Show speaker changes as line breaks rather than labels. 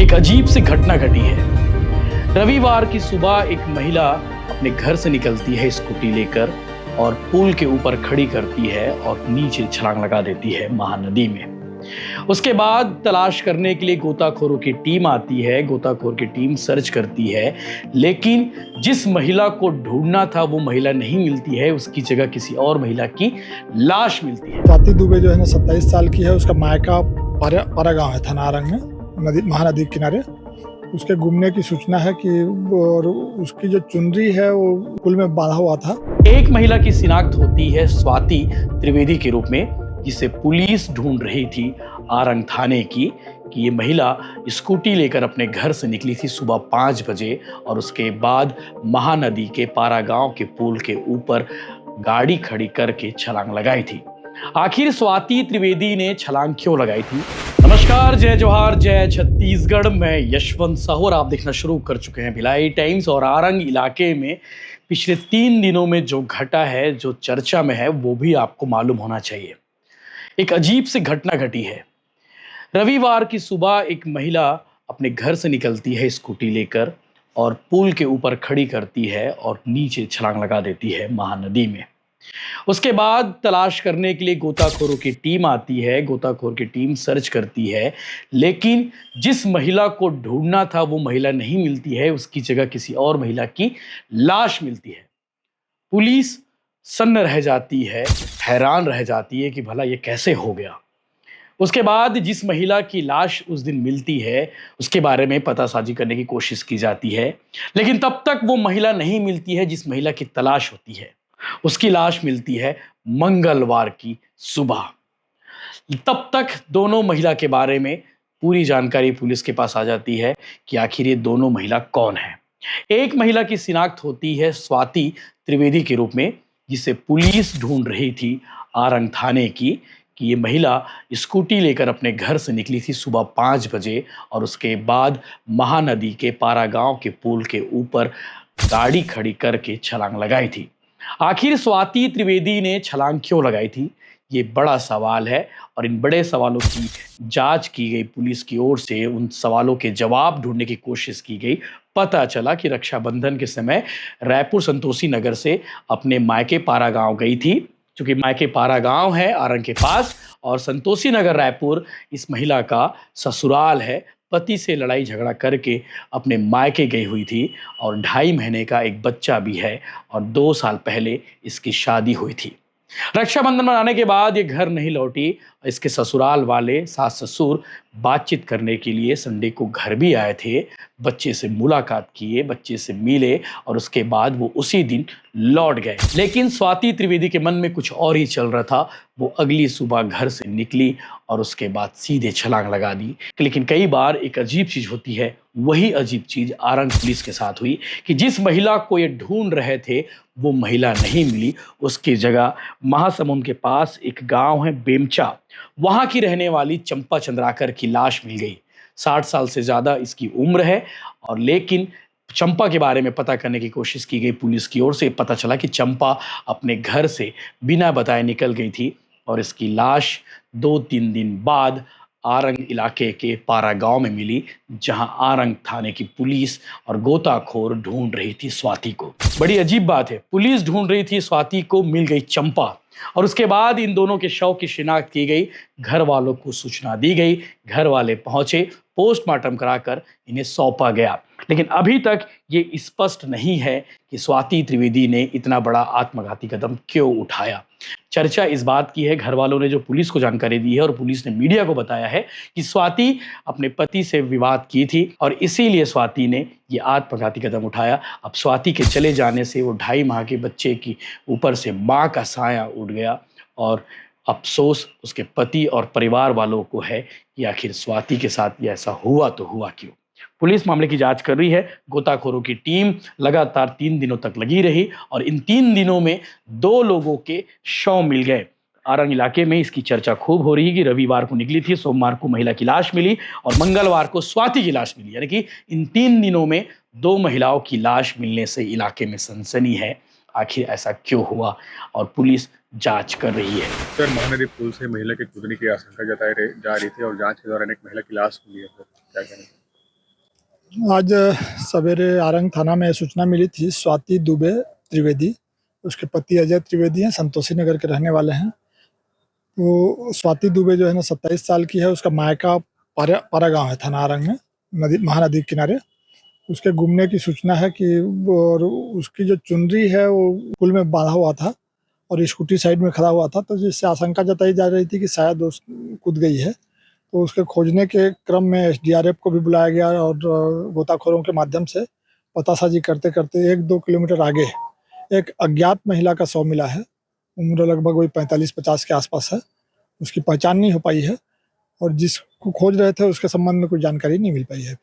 एक अजीब सी घटना घटी है। रविवार की सुबह एक महिला अपने घर से निकलती है स्कूटी लेकर और पुल के ऊपर खड़ी करती है और नीचे छलांग लगा देती है महानदी में। उसके बाद तलाश करने के लिए गोताखोरों की टीम आती है। गोताखोर की टीम सर्च करती है, लेकिन जिस महिला को ढूंढना था वो महिला नहीं मिलती है। उसकी जगह किसी और महिला की लाश मिलती है।
स्वाति दुबे जो है ना 27 साल की है। उसका मायका पारा गांव है, थाना आरंग में, नदी महानदी के किनारे। उसके गुमने की सूचना है कि और उसकी जो चुनरी है वो पुल में बांधा हुआ था।
एक महिला की शिनाख्त होती है स्वाति त्रिवेदी के रूप में, जिसे पुलिस ढूंढ रही थी आरंग थाने की, कि ये महिला स्कूटी लेकर अपने घर से निकली थी सुबह 5 बजे और उसके बाद महानदी के पारा गांव के पुल के ऊपर गाड़ी खड़ी करके छलांग लगाई थी। आखिर स्वाति त्रिवेदी ने छलांग क्यों लगाई थी? नमस्कार, जय जोहार, जय छत्तीसगढ़। मैं यशवंत साहू और आप देखना शुरू कर चुके हैं भिलाई टाइम्स। और आरंग इलाके में पिछले 3 दिनों में जो घटा है, जो चर्चा में है, वो भी आपको मालूम होना चाहिए। एक अजीब सी घटना घटी है। रविवार की सुबह एक महिला अपने घर से निकलती है स्कूटी लेकर और पुल के ऊपर खड़ी करती है और नीचे छलांग लगा देती है महानदी में। उसके बाद तलाश करने के लिए गोताखोरों की टीम आती है। गोताखोर की टीम सर्च करती है, लेकिन जिस महिला को ढूंढना था वो महिला नहीं मिलती है। उसकी जगह किसी और महिला की लाश मिलती है। पुलिस सन्न रह जाती है, हैरान रह जाती है कि भला ये कैसे हो गया। उसके बाद जिस महिला की लाश उस दिन मिलती है उसके बारे में पतासाजी करने की कोशिश की जाती है, लेकिन तब तक वो महिला नहीं मिलती है जिस महिला की तलाश होती है। उसकी लाश मिलती है मंगलवार की सुबह। तब तक दोनों महिला के बारे में पूरी जानकारी पुलिस के पास आ जाती है कि आखिर ये दोनों महिला कौन है। एक महिला की शिनाख्त होती है स्वाति त्रिवेदी के रूप में, जिसे पुलिस ढूंढ रही थी आरंग थाने की, कि ये महिला स्कूटी लेकर अपने घर से निकली थी सुबह 5 बजे और उसके बाद महानदी के पारा गांव के पुल के ऊपर गाड़ी खड़ी करके छलांग लगाई थी। आखिर स्वाति त्रिवेदी ने छलांग क्यों लगाई थी, ये बड़ा सवाल है। और इन बड़े सवालों की जांच की गई पुलिस की ओर से, उन सवालों के जवाब ढूंढने की कोशिश की गई। पता चला कि रक्षाबंधन के समय रायपुर संतोषी नगर से अपने मायके पारा गांव गई थी, क्योंकि मायके पारा गांव है आरंग के पास और संतोषी नगर रायपुर इस महिला का ससुराल है। पति से लड़ाई झगड़ा करके अपने मायके गई हुई थी और 2.5 महीने का एक बच्चा भी है और 2 साल पहले इसकी शादी हुई थी। रक्षाबंधन मनाने के बाद ये घर नहीं लौटी। इसके ससुराल वाले सास ससुर बातचीत करने के लिए संडे को घर भी आए थे, बच्चे से मुलाकात किए, बच्चे से मिले और उसके बाद वो उसी दिन लौट गए। लेकिन स्वाति त्रिवेदी के मन में कुछ और ही चल रहा था। वो अगली सुबह घर से निकली और उसके बाद सीधे छलांग लगा दी। लेकिन कई बार एक अजीब चीज होती है, वही अजीब चीज आरंग पुलिस के साथ हुई कि जिस महिला को ये ढूंढ रहे थे वो महिला नहीं मिली। उसकी जगह महासमुंद के पास एक गांव है बेमचा, वहां की रहने वाली चंपा चंद्राकर की लाश मिल गई। 60 साल से ज्यादा इसकी उम्र है। और लेकिन चंपा के बारे में पता करने की कोशिश की गई पुलिस की ओर से। पता चला कि चंपा अपने घर से बिना बताए निकल गई थी और इसकी लाश 2-3 दिन बाद आरंग इलाके के पारा गांव में मिली, जहां आरंग थाने की पुलिस और गोताखोर ढूंढ रही थी स्वाति को। बड़ी अजीब बात है, पुलिस ढूंढ रही थी स्वाति को, मिल गई चंपा। और उसके बाद इन दोनों के शव की शिनाख्त की गई, घर वालों को सूचना दी गई, घर वाले पहुंचे, पोस्टमार्टम कराकर इन्हें सौंपा गया। लेकिन अभी तक ये स्पष्ट नहीं है कि स्वाति त्रिवेदी ने इतना बड़ा आत्मघाती कदम क्यों उठाया। चर्चा इस बात की है, घर वालों ने जो पुलिस को जानकारी दी है और पुलिस ने मीडिया को बताया है कि स्वाति अपने पति से विवाद की थी और इसीलिए स्वाति ने ये आत्मघाती कदम उठाया। अब स्वाति के चले जाने से वो 2.5 माह के बच्चे की ऊपर से माँ का साया उड़ गया और अफसोस उसके पति और परिवार वालों को है कि आखिर स्वाति के साथ ये ऐसा हुआ तो हुआ क्यों। पुलिस मामले की जांच कर रही है। गोताखोरों की टीम लगातार 3 दिनों तक लगी रही और इन 3 दिनों में 2 लोगों के शव मिल गए। आरंग इलाके में इसकी चर्चा खूब हो रही है कि रविवार को निकली थी, सोमवार को महिला की लाश मिली और मंगलवार को स्वाति की लाश मिली। यानी कि इन 3 दिनों में 2 महिलाओं की लाश मिलने से इलाके में सनसनी है। आखिर ऐसा क्यों हुआ और पुलिस जांच कर रही है।
सर, महानदी पुल से महिला के कूदने की आशंका जताई जा रही थी और जांच के दौरान एक महिला की लाश मिली है, तो क्या कहना है?
आज सवेरे आरंग थाना में सूचना मिली थी। स्वाति दुबे त्रिवेदी, उसके पति अजय त्रिवेदी हैं, संतोषी नगर के रहने वाले हैं। वो स्वाति दुबे जो है ना 27 साल की है। उसका मायका पारा गांव है थाना आरंग में, नदी महानदी के किनारे। उसके गुमने की सूचना है कि और उसकी जो चुनरी है वो पुल में बांधा हुआ था और स्कूटी साइड में खड़ा हुआ था, तो जिससे आशंका जताई जा रही थी कि शायद वो कूद गई है। तो उसके खोजने के क्रम में एसडीआरएफ को भी बुलाया गया और गोताखोरों के माध्यम से पतासाजी करते करते 1-2 किलोमीटर आगे एक अज्ञात महिला का शव मिला है। उम्र लगभग वही 45-50 के आसपास है। उसकी पहचान नहीं हो पाई है और जिसको खोज रहे थे उसके संबंध में कोई जानकारी नहीं मिल पाई है।